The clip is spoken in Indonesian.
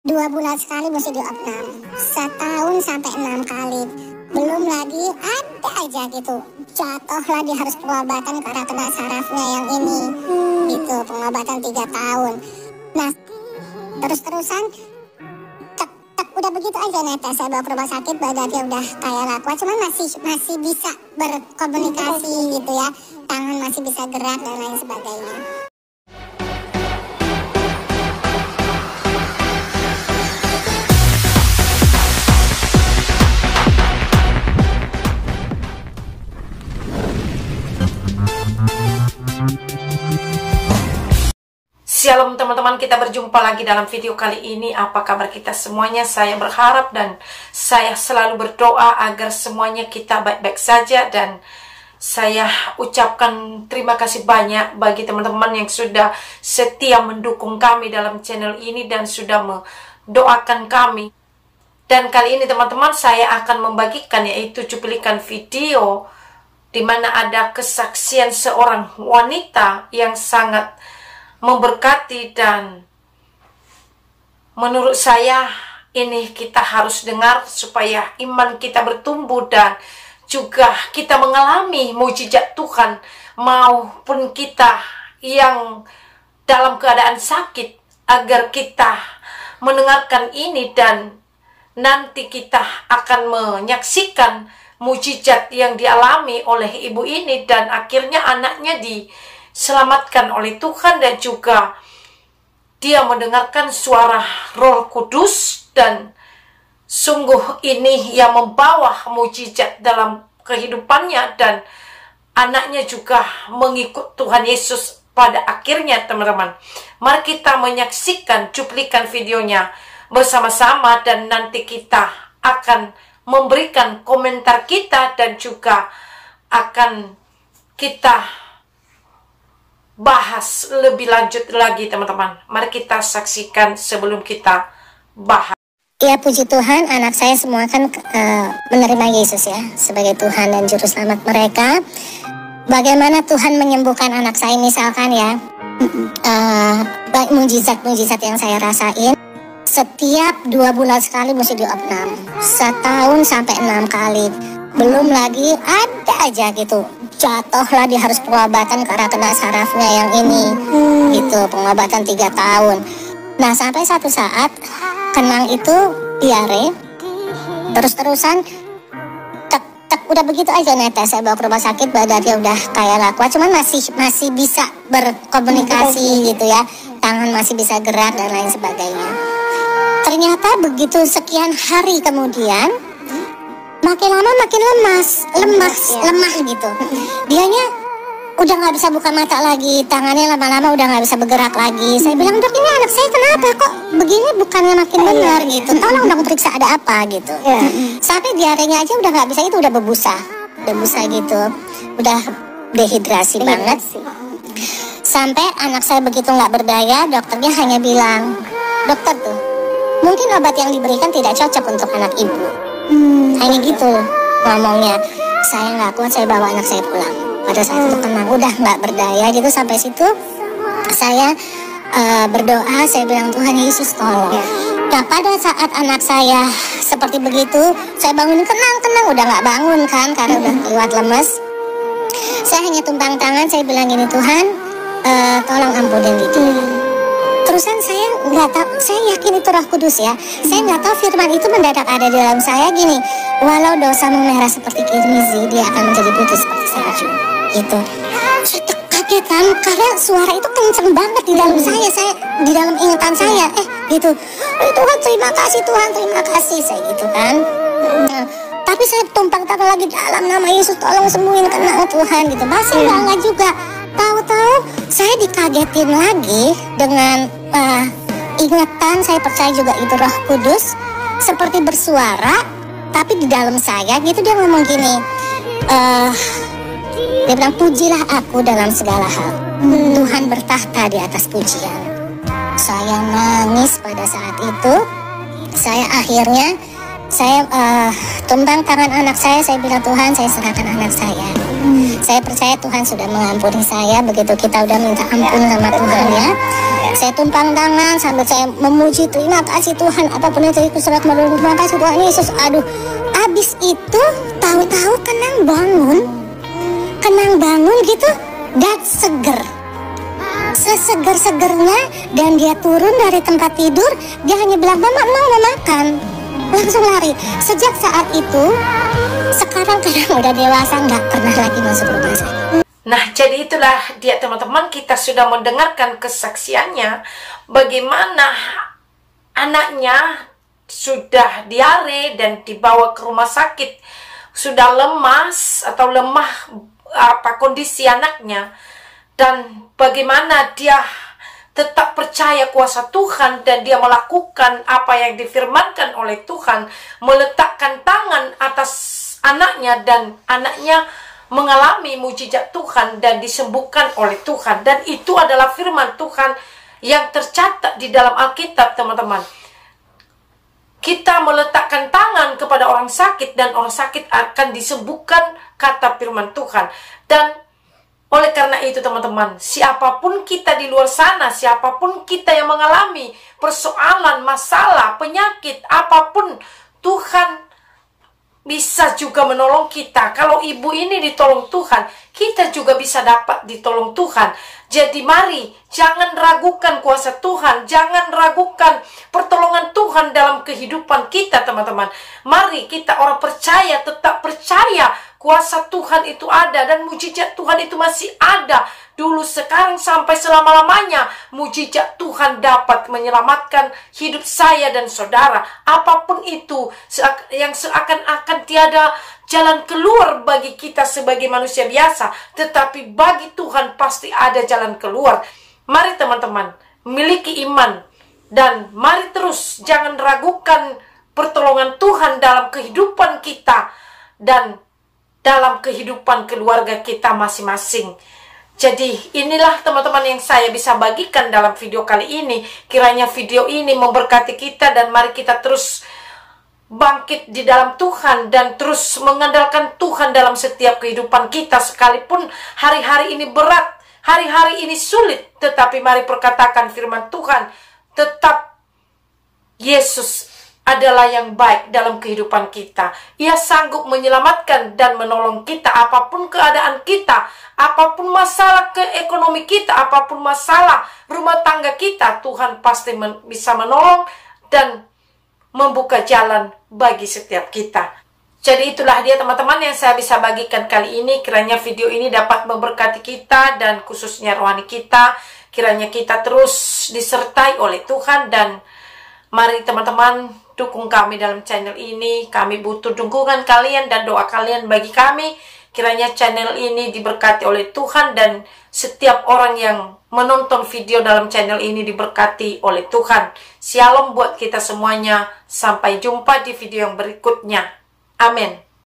2 bulan sekali mesti diopnam, setahun sampai 6 kali. Belum lagi ada aja gitu, jatuhlah dia harus pengobatan karena kena sarafnya yang ini, gitu, pengobatan 3 tahun. Nah, terus-terusan, udah begitu aja netes, saya bawa ke rumah sakit, badannya udah kayak lakwa, cuman masih bisa berkomunikasi gitu ya, tangan masih bisa gerak dan lain sebagainya. Shalom teman-teman, kita berjumpa lagi dalam video kali ini. Apa kabar kita semuanya? Saya berharap dan saya selalu berdoa agar semuanya kita baik-baik saja. Dan saya ucapkan terima kasih banyak bagi teman-teman yang sudah setia mendukung kami dalam channel ini dan sudah mendoakan kami. Dan kali ini teman-teman, saya akan membagikan yaitu cuplikan video di mana ada kesaksian seorang wanita yang sangat memberkati, dan menurut saya ini kita harus dengar supaya iman kita bertumbuh dan juga kita mengalami mujizat Tuhan, maupun kita yang dalam keadaan sakit, agar kita mendengarkan ini dan nanti kita akan menyaksikan mujizat yang dialami oleh ibu ini, dan akhirnya anaknya diselamatkan oleh Tuhan, dan juga dia mendengarkan suara Roh Kudus, dan sungguh ini yang membawa mujizat dalam kehidupannya, dan anaknya juga mengikut Tuhan Yesus pada akhirnya. Teman-teman, mari kita menyaksikan cuplikan videonya bersama-sama, dan nanti kita akan memberikan komentar kita dan juga akan kita bahas lebih lanjut lagi teman-teman. Mari kita saksikan sebelum kita bahas. Ya, puji Tuhan, anak saya semua kan menerima Yesus ya sebagai Tuhan dan Juru Selamat mereka. Bagaimana Tuhan menyembuhkan anak saya misalkan ya, mujizat-mujizat yang saya rasain. Setiap 2 bulan sekali mesti diopnam, setahun sampai 6 kali. Belum lagi ada aja gitu, jatuhlah dia harus pengobatan karena kena sarafnya yang ini, gitu, pengobatan 3 tahun. Nah, sampai satu saat Kenang itu diare, terus-terusan, udah begitu aja netes, saya bawa ke rumah sakit, badannya udah kayak lakwa, cuman masih bisa berkomunikasi gitu ya, tangan masih bisa gerak dan lain sebagainya. Ternyata begitu sekian hari kemudian, makin lama makin lemah gitu. Dianya udah nggak bisa buka mata lagi, tangannya lama-lama udah nggak bisa bergerak lagi. Saya bilang, dok, ini anak saya kenapa kok begini, bukannya makin benar gitu. Tolong dong periksa ada apa gitu. Sampai diarenya aja udah nggak bisa, itu udah berbusa gitu, udah dehidrasi banget. Sampai anak saya begitu nggak berdaya, dokternya hanya bilang, dokter tuh, mungkin obat yang diberikan tidak cocok untuk anak ibu. Hanya gitu ngomongnya. Saya nggak kuat, saya bawa anak saya pulang. Pada saat itu Kenang udah nggak berdaya gitu. Sampai situ saya berdoa, saya bilang, Tuhan Yesus tolong. Nah, pada saat anak saya seperti begitu, saya bangunin, Kenang, udah nggak bangun kan karena udah lewat lemes. Saya hanya tumpang tangan, saya bilang gini, Tuhan, tolong ampunin gitu. Terusan saya nggak tahu, saya yakin itu Roh Kudus ya. Saya nggak tahu firman itu mendadak ada di dalam saya gini, walau dosamu merah seperti kirmizi, dia akan menjadi putih seperti salju. Gitu. Saya kaget kan, karena suara itu kenceng banget di dalam saya di dalam ingatan saya. Gitu. Tuhan terima kasih, Tuhan terima kasih, saya gitu kan. Nah, tapi saya tumpang tangan lagi, dalam nama Yesus tolong sembuhin Kenang Tuhan gitu. Masih enggak juga. Tahu-tahu saya dikagetin lagi dengan ingatan, saya percaya juga itu Roh Kudus seperti bersuara, tapi di dalam saya gitu. Dia ngomong gini, dia bilang, pujilah aku dalam segala hal, Tuhan bertahta di atas pujian. Saya nangis pada saat itu. Saya akhirnya tumpang tangan anak saya bilang, Tuhan, saya serahkan anak saya. Saya percaya Tuhan sudah mengampuni saya. Begitu kita udah minta ampun sama Tuhan ya, Saya tumpang tangan sambil saya memuji, terima kasih Tuhan, apapun yang terjadi surat menolong, terima kasih Tuhan Yesus. Aduh, abis itu tahu-tahu kenang bangun gitu, dan seger, seseger-segernya, dan dia turun dari tempat tidur. Dia hanya bilang, mama mau makan, langsung lari. Sejak saat itu, sekarang kadang udah dewasa nggak pernah lagi masuk rumah sakit. Nah, jadi itulah dia teman-teman, kita sudah mendengarkan kesaksiannya bagaimana anaknya sudah diare dan dibawa ke rumah sakit, sudah lemas atau lemah kondisi anaknya, dan bagaimana dia tetap percaya kuasa Tuhan dan dia melakukan apa yang difirmankan oleh Tuhan, meletakkan tangan atas anaknya dan anaknya mengalami mujizat Tuhan dan disembuhkan oleh Tuhan. Dan itu adalah firman Tuhan yang tercatat di dalam Alkitab, teman-teman. Kita meletakkan tangan kepada orang sakit dan orang sakit akan disembuhkan, kata firman Tuhan. Dan oleh karena itu teman-teman, siapapun kita di luar sana, siapapun kita yang mengalami persoalan, masalah, penyakit, apapun, Tuhan bisa juga menolong kita. Kalau ibu ini ditolong Tuhan, kita juga bisa dapat ditolong Tuhan. Jadi mari, jangan ragukan kuasa Tuhan, jangan ragukan pertolongan Tuhan dalam kehidupan kita, teman-teman. Mari kita orang percaya, tetap percaya kuasa Tuhan itu ada dan mujizat Tuhan itu masih ada. Dulu, sekarang, sampai selama-lamanya mujizat Tuhan dapat menyelamatkan hidup saya dan saudara. Apapun itu yang seakan-akan tiada jalan keluar bagi kita sebagai manusia biasa, tetapi bagi Tuhan pasti ada jalan keluar. Mari teman-teman, miliki iman dan mari terus jangan ragukan pertolongan Tuhan dalam kehidupan kita dan dalam kehidupan keluarga kita masing-masing. Jadi inilah teman-teman yang saya bisa bagikan dalam video kali ini. Kiranya video ini memberkati kita dan mari kita terus bangkit di dalam Tuhan dan terus mengandalkan Tuhan dalam setiap kehidupan kita. Sekalipun hari-hari ini berat, hari-hari ini sulit, tetapi mari perkatakan firman Tuhan, tetap Yesus adalah yang baik dalam kehidupan kita. Ia sanggup menyelamatkan dan menolong kita apapun keadaan kita, apapun masalah ekonomi kita, apapun masalah rumah tangga kita, Tuhan pasti bisa menolong dan membuka jalan bagi setiap kita. Jadi itulah dia teman-teman yang saya bisa bagikan kali ini. Kiranya video ini dapat memberkati kita dan khususnya rohani kita. Kiranya kita terus disertai oleh Tuhan dan mari teman-teman dukung kami dalam channel ini. Kami butuh dukungan kalian dan doa kalian bagi kami. Kiranya channel ini diberkati oleh Tuhan dan setiap orang yang menonton video dalam channel ini diberkati oleh Tuhan. Shalom buat kita semuanya. Sampai jumpa di video yang berikutnya. Amin.